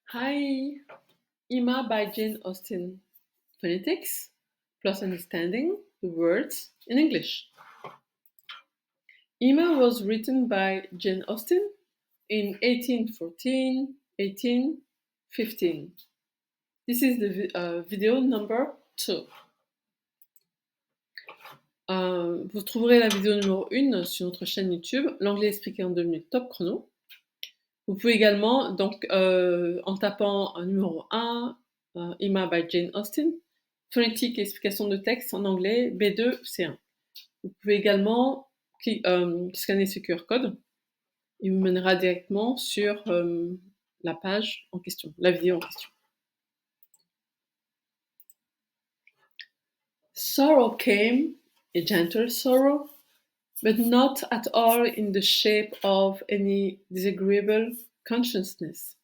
Hi, Ima by Jane Austen. Phonetics plus understanding the words in English. Ima was written by Jane Austen in 1814, 1815. This is the video number 2. Vous trouverez la vidéo numéro 1 sur notre chaîne YouTube, l'anglais expliqué en 2 minutes top chrono. Vous pouvez également, donc, en tapant numéro 1, Ima by Jane Austen, phonétique et explication de texte en anglais, B2, C1. Vous pouvez également scanner ce QR code. Il vous mènera directement sur la page en question, la vidéo en question. Sorrow came, a gentle sorrow, but not at all in the shape of any disagreeable consciousness.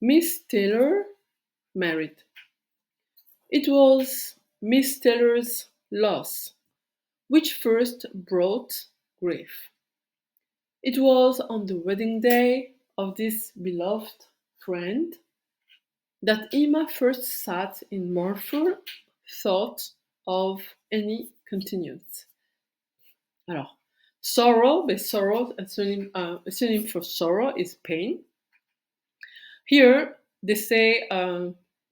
Miss Taylor married. It was Miss Taylor's loss which first brought grief. It was on the wedding day of this beloved friend that Emma first sat in mournful thought of any continuance. Alors, sorrow, a synonym for sorrow is pain. Here they say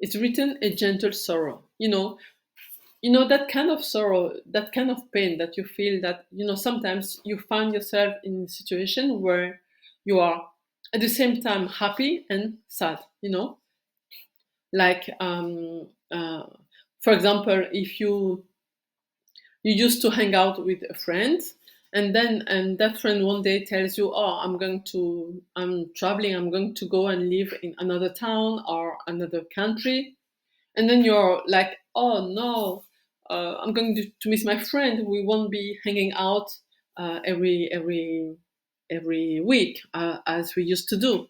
it's written a gentle sorrow. You know that kind of sorrow, that kind of pain that you feel that, sometimes you find yourself in a situation where you are at the same time happy and sad, like, for example, if you used to hang out with a friend and that friend one day tells you, oh, I'm traveling, I'm going to go and live in another town or another country. And then you're like, oh no, I'm going to miss my friend. We won't be hanging out every week as we used to do,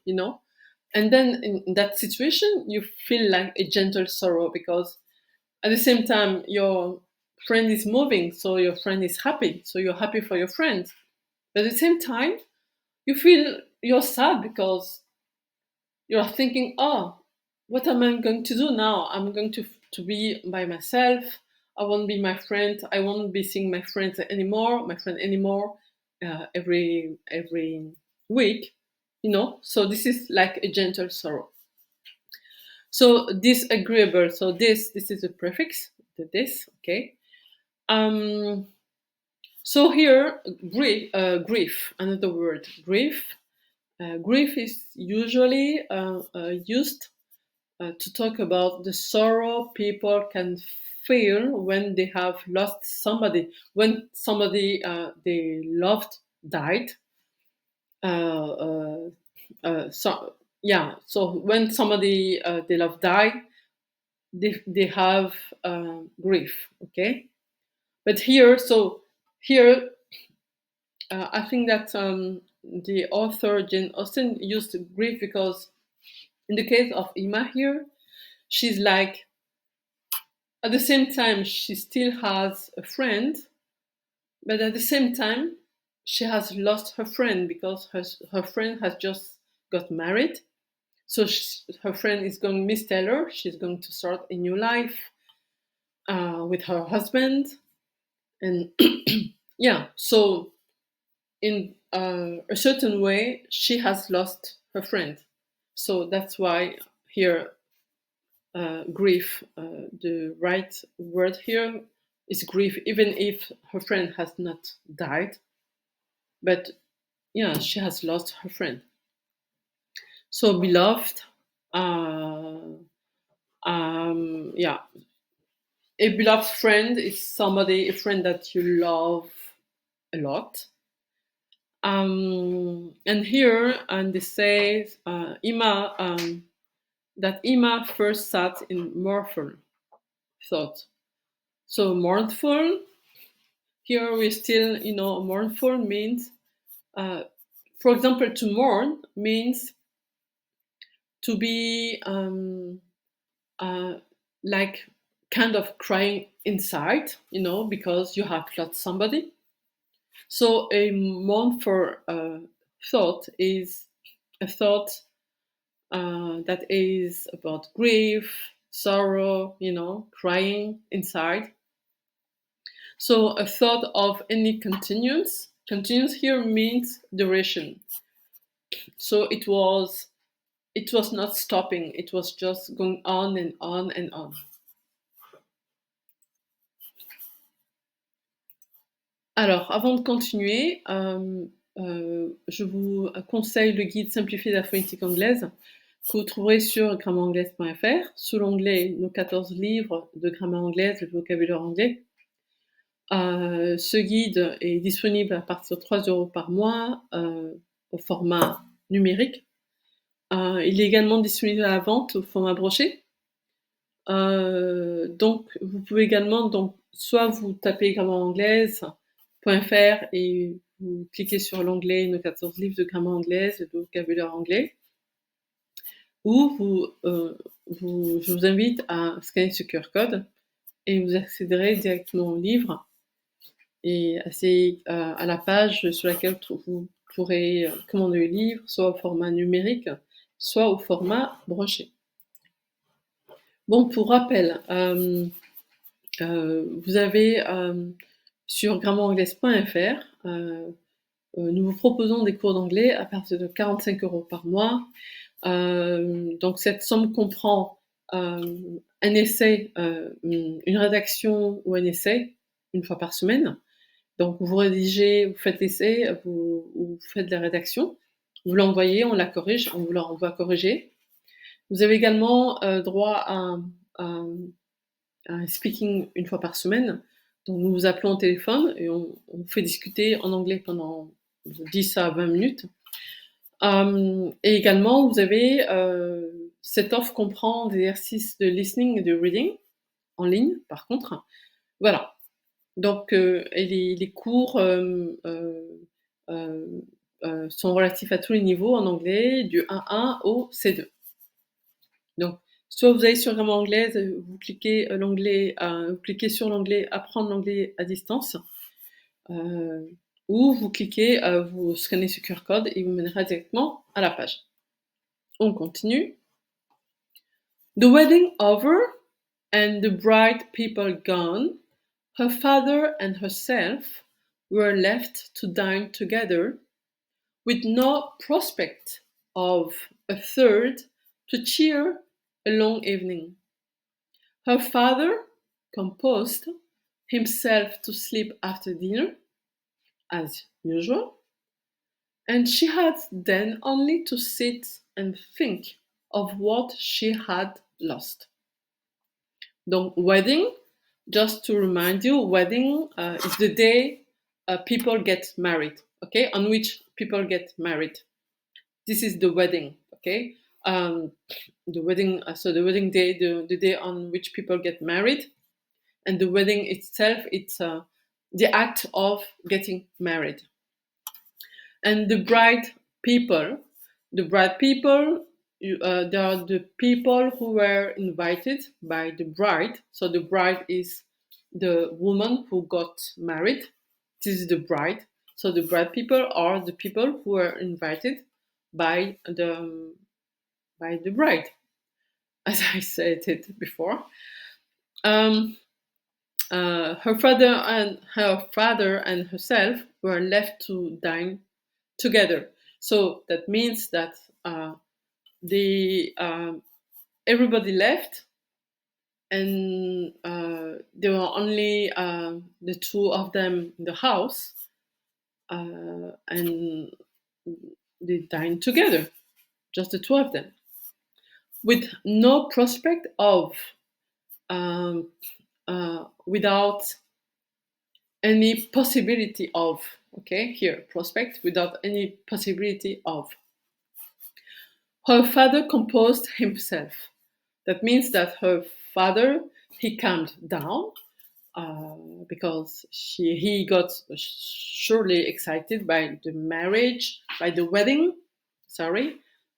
And then in that situation, you feel like a gentle sorrow because at the same time your friend is moving, so your friend is happy, so you're happy for your friend. But at the same time, you're sad because you're thinking, oh, what am I going to do now? I'm going to be by myself. I won't be my friend. I won't be seeing my friend anymore every week, So this is like a gentle sorrow. So disagreeable. So this is a prefix. This, okay. So here, grief. Another word, grief. Grief is usually used to talk about the sorrow people can feel when they have lost somebody, when somebody they loved died. So when somebody they love died, they have grief. Okay, but here, I think that the author Jane Austen used grief because in the case of Emma here, she's like, at the same time, she still has a friend, but at the same time, she has lost her friend because her friend has just got married. So her friend is going, Miss Taylor, she's going to start a new life with her husband. And yeah, so in a certain way, she has lost her friend. So that's why here, grief, the right word here is grief, even if her friend has not died. But yeah, she has lost her friend. So beloved, yeah. A beloved friend is a friend that you love a lot. And here, and they say Emma, that Emma first sat in mournful thought. So mournful, here we still, mournful means, for example, to mourn means to be like kind of crying inside, because you have lost somebody. So a mournful thought is a thought that is about grief, sorrow, crying inside. So a thought of any continuance. Continuance here means duration. So it was not stopping. It was just going on and on and on. Alors, avant de continuer, je vous conseille le guide simplifié de la phonétique anglaise que vous trouverez sur grammaire-anglaise.fr sous l'onglet Nos 14 livres de grammaire anglaise et de vocabulaire anglais. Ce guide est disponible à partir de 3 € par mois au format numérique. Il est également disponible à la vente au format broché. Donc, vous pouvez également, soit vous tapez grammaire-anglaise.fr et vous cliquez sur l'onglet Nos 14 livres de grammaire anglaise et de vocabulaire anglais, ou je vous invite à scanner ce QR code et vous accéderez directement au livre et à la page sur laquelle vous pourrez commander le livre, soit au format numérique, soit au format broché. Bon, pour rappel, vous avez sur grammaire-anglaise.fr, nous vous proposons des cours d'anglais à partir de 45 € par mois. Donc cette somme comprend un essai, une rédaction ou un essai une fois par semaine. Donc vous rédigez, vous faites l'essai, vous faites la rédaction, vous l'envoyez, on la corrige, on vous la renvoie corriger. Vous avez également droit à un speaking une fois par semaine. Donc nous vous appelons au téléphone et on fait discuter en anglais pendant 10 à 20 minutes. Et également, vous avez cette offre comprend des exercices de listening et de reading en ligne, par contre. Voilà. Donc, les cours sont relatifs à tous les niveaux en anglais, du 1-1 au C2. Donc, soit vous allez sur Grammaire anglaise, vous cliquez sur l'onglet Apprendre l'anglais à distance, ou vous cliquez, vous scannez ce QR code et vous mènera directement à la page. On continue. The wedding over and the bride people gone, her father and herself were left to dine together, with no prospect of a third to cheer a long evening. Her father composed himself to sleep after dinner, as usual, and she had then only to sit and think of what she had lost. Donc, wedding, just to remind you, wedding is the day people get married, okay? On which people get married. This is the wedding, okay? The wedding, so the wedding day, the day on which people get married, and the wedding itself, it's the act of getting married. And the bride people, they are the people who were invited by the bride. So the bride is the woman who got married. This is the bride. So the bride people are the people who were invited by the bride, as I said it before. Her father and herself were left to dine together. So that means that everybody left, and there were only the two of them in the house, and they dined together, just the two of them, with no prospect of, without any possibility of, okay, here, prospect, without any possibility of. Her father composed himself. That means that her father, he calmed down because he got surely excited by the marriage, by the wedding,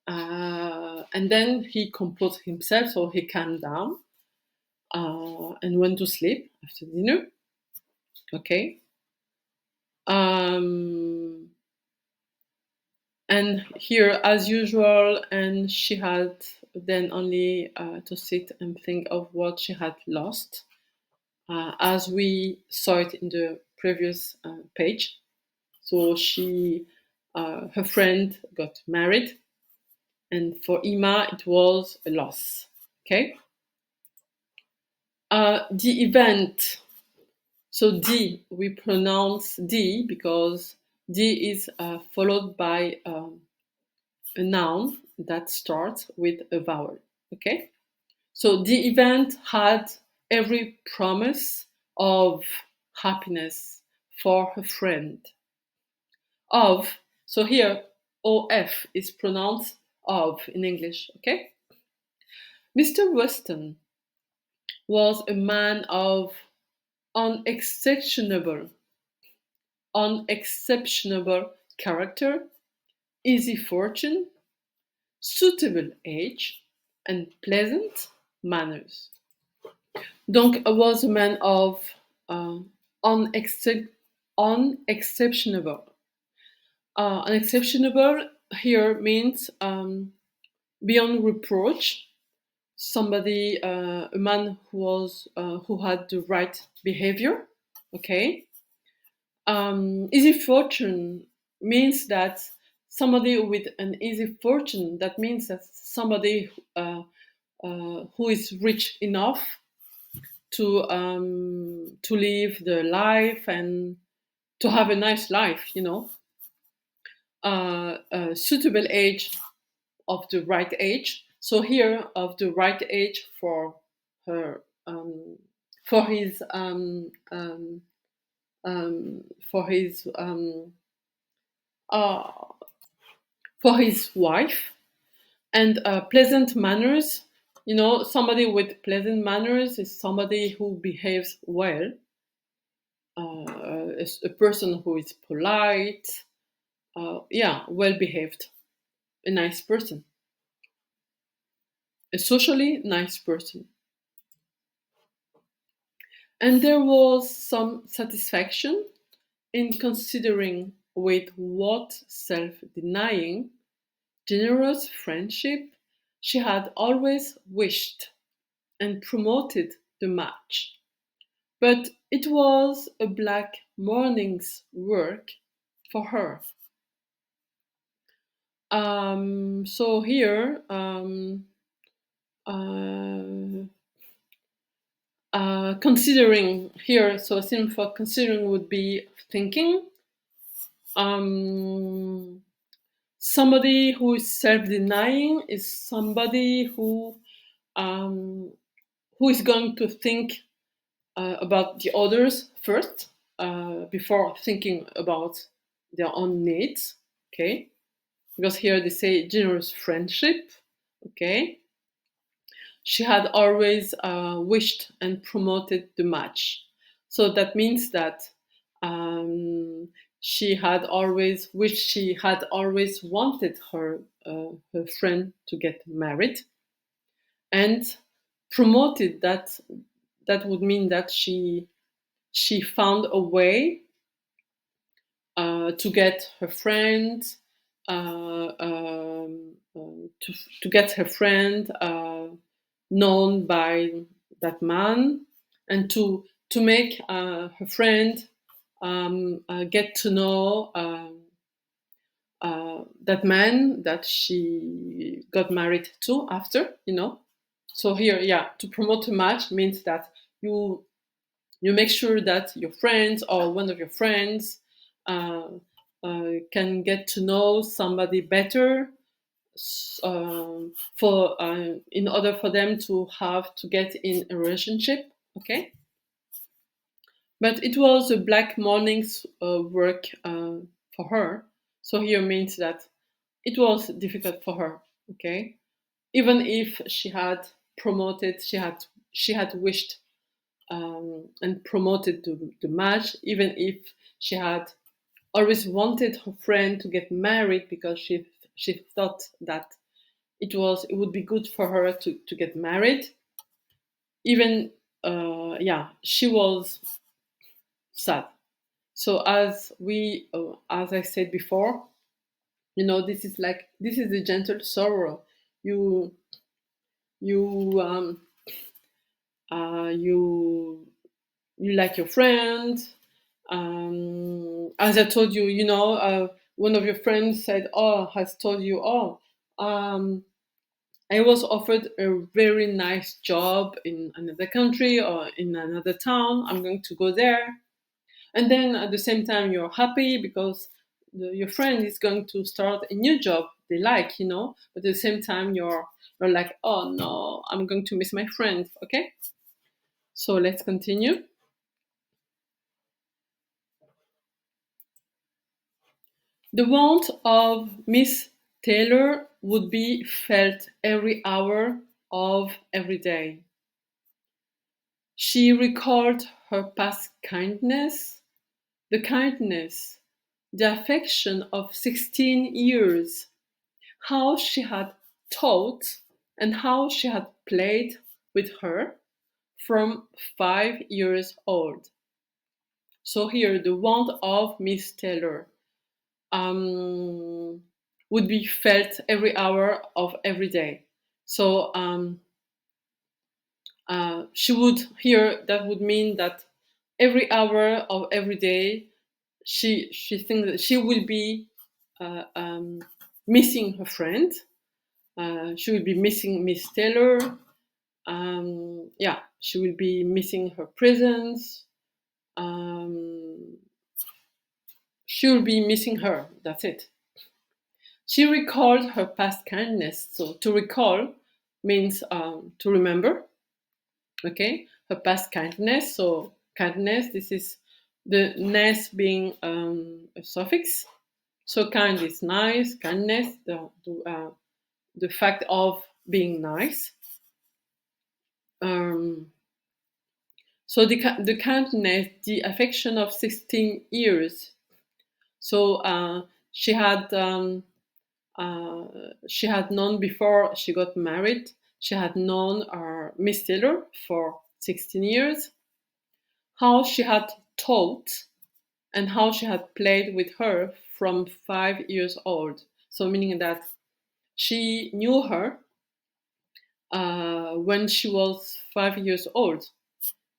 and then he composed himself, so he calmed down and went to sleep after dinner. Okay. And here, as usual, and she had then only to sit and think of what she had lost, as we saw it in the previous page. So her friend got married, and for Ima it was a loss. Okay. The event. So D, we pronounce D because D is followed by a noun that starts with a vowel. Okay. So the event had every promise of happiness for her friend. Of, so here OF is pronounced of in English, okay? Mr. Weston was a man of unexceptionable character, easy fortune, suitable age, and pleasant manners. Donc, was a man of unexceptionable. Unexceptionable here means beyond reproach. Somebody, a man who had the right behavior. Okay. Easy fortune means that somebody with an easy fortune. That means that somebody who is rich enough to live the life and to have a nice life, you know. A suitable age, of the right age. So here, of the right age for her, for his wife, and pleasant manners. You know, somebody with pleasant manners is somebody who behaves well, a person who is polite, well behaved, a nice person, a socially nice person. And there was some satisfaction in considering with what self-denying, generous friendship she had always wished and promoted the match. But it was a black morning's work for her. So here, considering here, so a synonym for considering would be thinking. Somebody who is self-denying is somebody who is going to think about the others first before thinking about their own needs. Okay, because here they say generous friendship. Okay, she had always wished and promoted the match. So that means that she had always wished, she had always wanted her friend to get married, and promoted that. That would mean that she found a way to get her friend to get her friend known by that man, and to make her friend get to know that man that she got married to after, you know. So here, to promote a match means that you make sure that your friends or one of your friends can get to know somebody better, for in order for them to get in a relationship. Okay, but it was a black morning's work for her. So here means that it was difficult for her. Okay, even if she had promoted, she had wished and promoted the match, even if she had always wanted her friend to get married because she thought that it would be good for her to get married. Even she was sad. So as I said before, This is the gentle sorrow. You you you like your friend. As I told you, one of your friends said, "Oh, has told you, oh, um, I was offered a very nice job in another country or in another town. I'm going to go there." And then at the same time, you're happy because your friend is going to start a new job they like, But at the same time, you're like, "Oh no, I'm going to miss my friend." Okay, so let's continue. The want of Miss Taylor would be felt every hour of every day. She recalled her past kindness, the affection of 16 years, how she had taught and how she had played with her from 5 years old. So here, the want of Miss Taylor would be felt every hour of every day. So she would here. That would mean that every hour of every day, she thinks that she will be missing her friend. She will be missing Miss Taylor. She will be missing her presence. She will be missing her. That's it. She recalled her past kindness. So to recall means to remember. Okay, her past kindness. So kindness. This is the ness being a suffix. So kind is nice. Kindness, the fact of being nice. So the kindness, the affection of 16 years. So she had known before she got married. She had known Miss Taylor for 16 years. How she had taught and how she had played with her from 5 years old. So meaning that she knew her when she was 5 years old.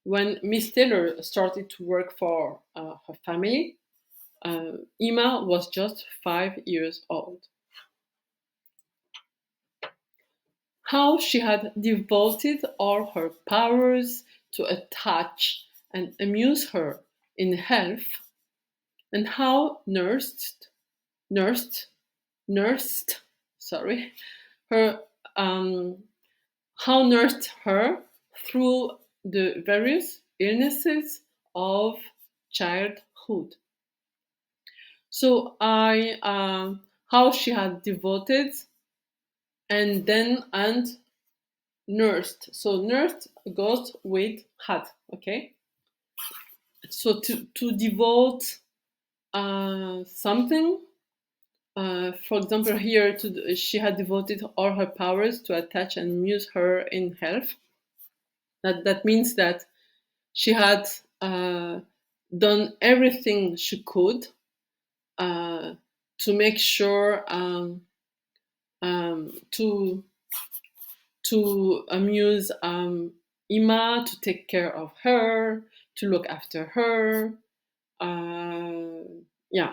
When Miss Taylor started to work for her family, Emma was just 5 years old. How she had devoted all her powers to attach and amuse her in health, and how nursed, sorry, her, how nursed her through the various illnesses of childhood. So how she had devoted and nursed. So nursed goes with had. Okay. So to devote something. For example, here she had devoted all her powers to attach and amuse her in health. That means that she had done everything she could to make sure to amuse Emma, to take care of her, to look after her.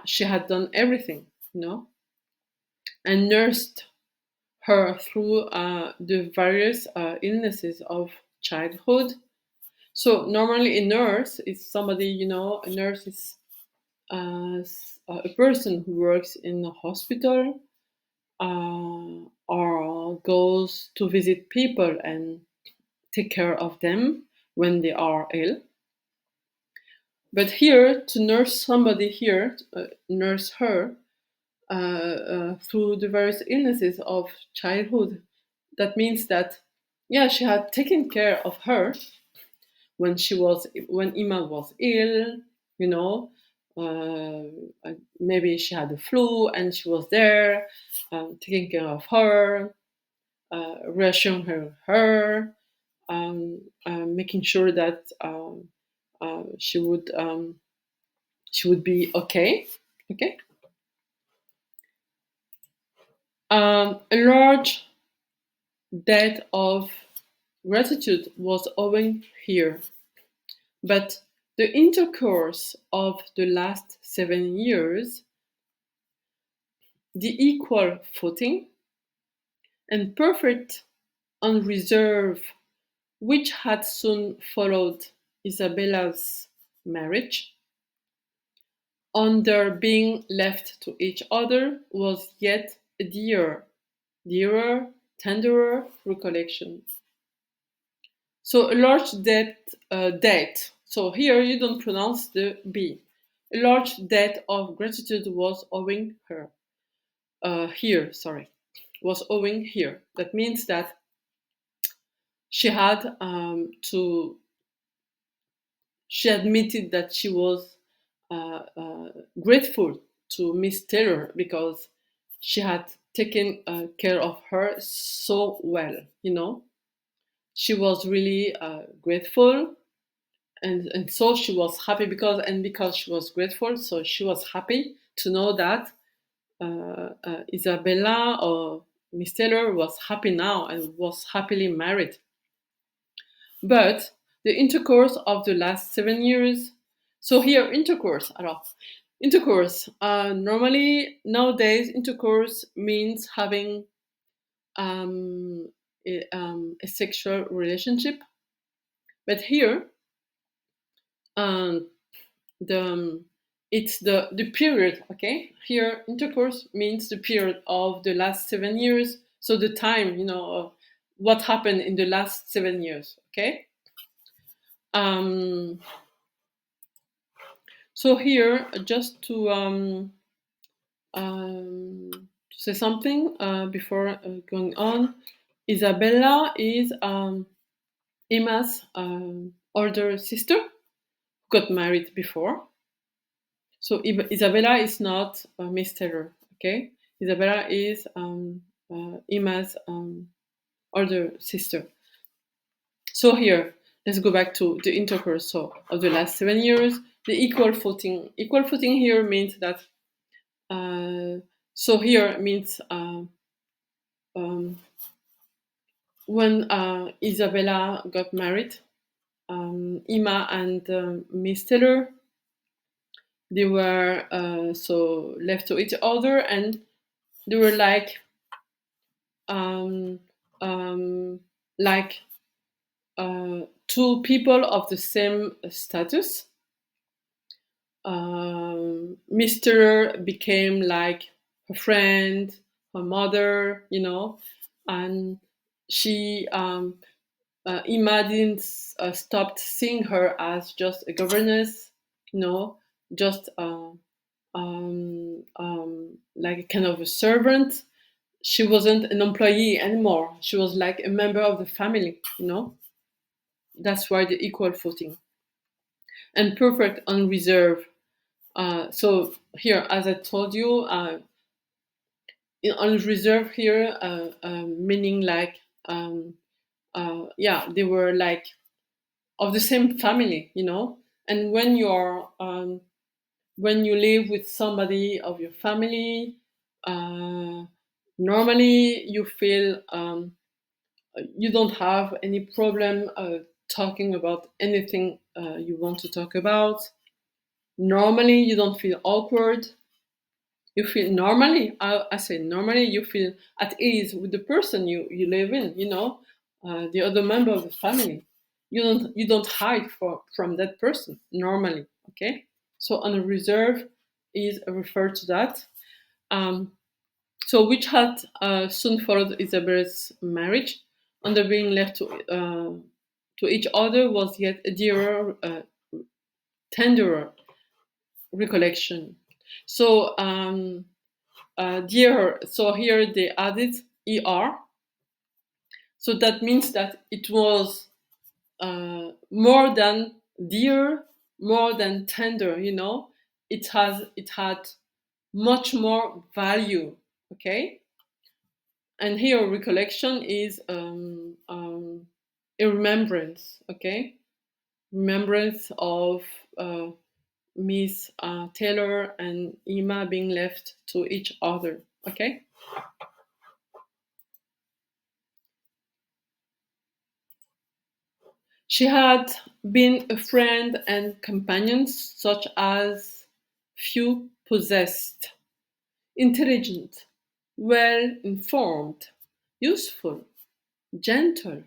She had done everything, and nursed her through the various illnesses of childhood. So normally a nurse is somebody, a nurse is a person who works in a hospital or goes to visit people and take care of them when they are ill. But here, to nurse somebody here, nurse her through the various illnesses of childhood, that means that, she had taken care of her when Emma was ill, maybe she had the flu and she was there taking care of her, reassuring her, making sure that she would be okay. Okay. A large debt of gratitude was owing here, but the intercourse of the last 7 years, the equal footing, and perfect unreserve which had soon followed Isabella's marriage, on their being left to each other, was yet a dearer, tenderer recollection. So a large debt. So here you don't pronounce the B. A large debt of gratitude was owing her. Was owing here. That means that she had she admitted that she was grateful to Miss Taylor because she had taken care of her so well, you know. She was really grateful, and so she was happy because she was grateful, so she was happy to know that Isabella or Miss Taylor was happy now and was happily married. But the intercourse of the last 7 years, so here intercourse, normally nowadays intercourse means having a sexual relationship, but here it's the period. Okay, here intercourse means the period of the last 7 years, so the time, what happened in the last 7 years. Okay, so here just to say something before going on. Isabella is Emma's older sister who got married before. So Isabella is not Miss Taylor, okay? Isabella is Emma's older sister. So here, let's go back to the intercourse. So of the last 7 years, the equal footing. Equal footing here means that. So here means when Isabella got married, Emma and Miss Taylor, they were so left to each other, and they were like two people of the same status. Mr. became like her friend, her mother, and she Emma didn't stopped seeing her as just a governess, just like a kind of a servant. She wasn't an employee anymore. She was like a member of the family, That's why the equal footing. And perfect unreserved. So here, as I told you, in unreserved here, meaning like, they were like of the same family, And when you're when you live with somebody of your family, normally you feel you don't have any problem talking about anything you want to talk about. Normally you don't feel awkward. You feel normally, I say normally, you feel at ease with the person you live in, the other member of the family. You don't hide from that person normally, okay? So on reserve is referred to that. So which had soon followed Isabella's marriage, and the being left to each other was yet a dearer, tenderer recollection. So dearer. So here they added er. So that means that it was more than dear, more than tender. It had much more value. Okay. And here recollection is a remembrance. Okay, remembrance of Miss Taylor and Emma being left to each other. Okay. She had been a friend and companion such as few possessed, intelligent, well-informed, useful, gentle,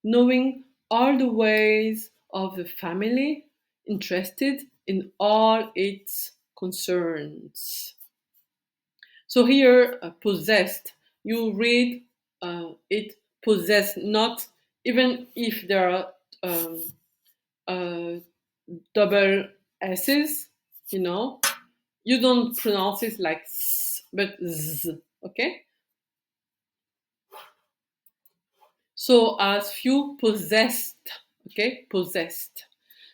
knowing all the ways of the family, interested in all its concerns. So here, possessed, you read it possessed, not even if there are double S's, you know, you don't pronounce it like s, but z, okay? So as few possessed, okay, possessed.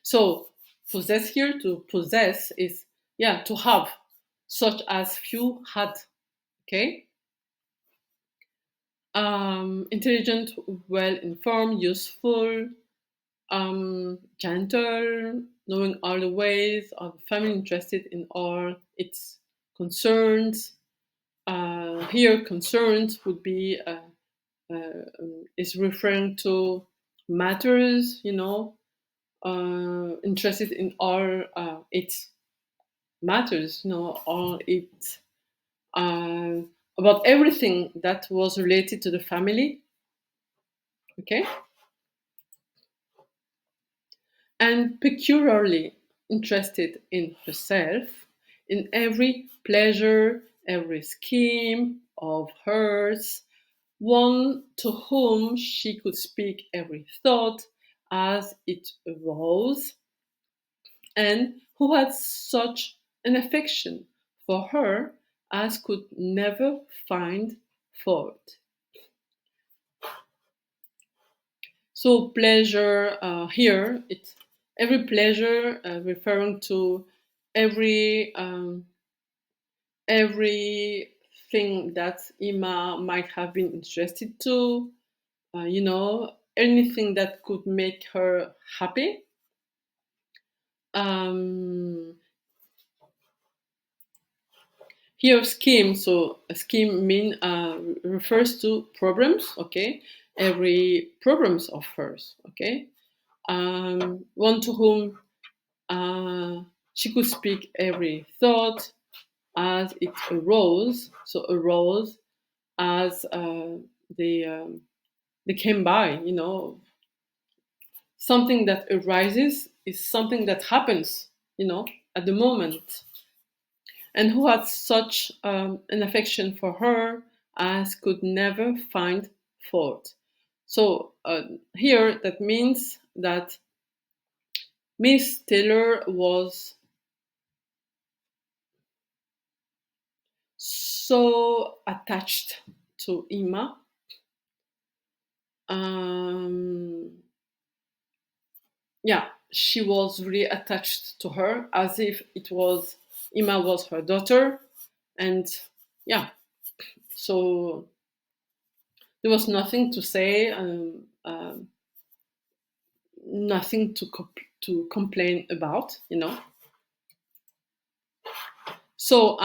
So possess here, to possess is, yeah, to have, such as few had, okay? Intelligent, well-informed, useful, gentle, knowing all the ways of the family, interested in all its concerns. Here, concerns would be is referring to matters, you know, interested in all its matters, you know, all its about everything that was related to the family. Okay. And peculiarly interested in herself, in every pleasure, every scheme of hers, one to whom she could speak every thought as it arose, and who had such an affection for her as could never find fault. So pleasure here, it's every pleasure referring to every everything that Ima might have been interested to, you know, anything that could make her happy. Here scheme, so a scheme refers to problems, okay? Every problems of hers, okay? One to whom she could speak every thought as it arose. So arose as they came by, you know. Something that arises is something that happens, you know, at the moment. And who had such an affection for her as could never find fault. So here that means that Miss Taylor was so attached to Ima. Yeah, she was really attached to her as if it was Ima was her daughter, and yeah, so there was nothing to say, nothing to complain about, you know. So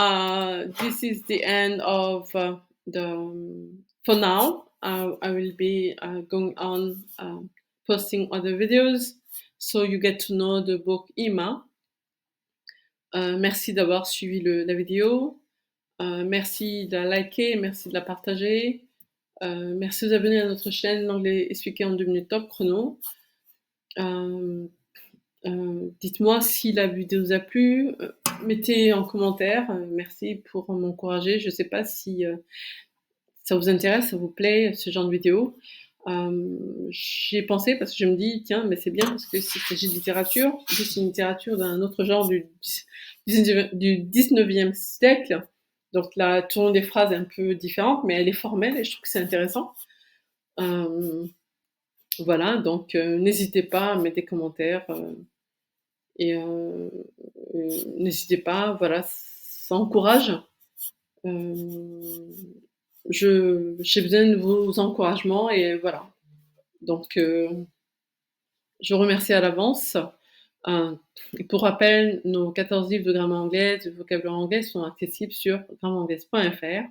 this is the end of for now. I will be going on posting other videos, so you get to know the book Ima. Merci d'avoir suivi la vidéo. Merci de la liker, merci de la partager. Merci de vous abonner à notre chaîne L'anglais expliqué en 2 minutes top chrono. Dites-moi si la vidéo vous a plu, mettez en commentaire, merci pour m'encourager. Je ne sais pas si ça vous intéresse, ça vous plaît, ce genre de vidéo. J'y ai pensé parce que je me dis, tiens, mais c'est bien parce que s'il s'agit de littérature, c'est une littérature d'un autre genre du 19e siècle. Donc la tournure des phrases est un peu différente, mais elle est formelle et je trouve que c'est intéressant. Voilà, donc n'hésitez pas à mettre des commentaires et n'hésitez pas, voilà, ça encourage. J'ai besoin de vos encouragements et voilà. Donc je vous remercie à l'avance. Pour rappel, nos 14 livres de grammaire anglaise, de vocabulaire anglais sont accessibles sur grammairanglaise.fr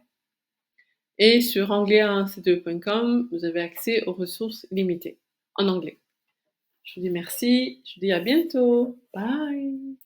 et sur anglais1c2.com, vous avez accès aux ressources limitées en anglais. Je vous dis merci, je vous dis à bientôt. Bye!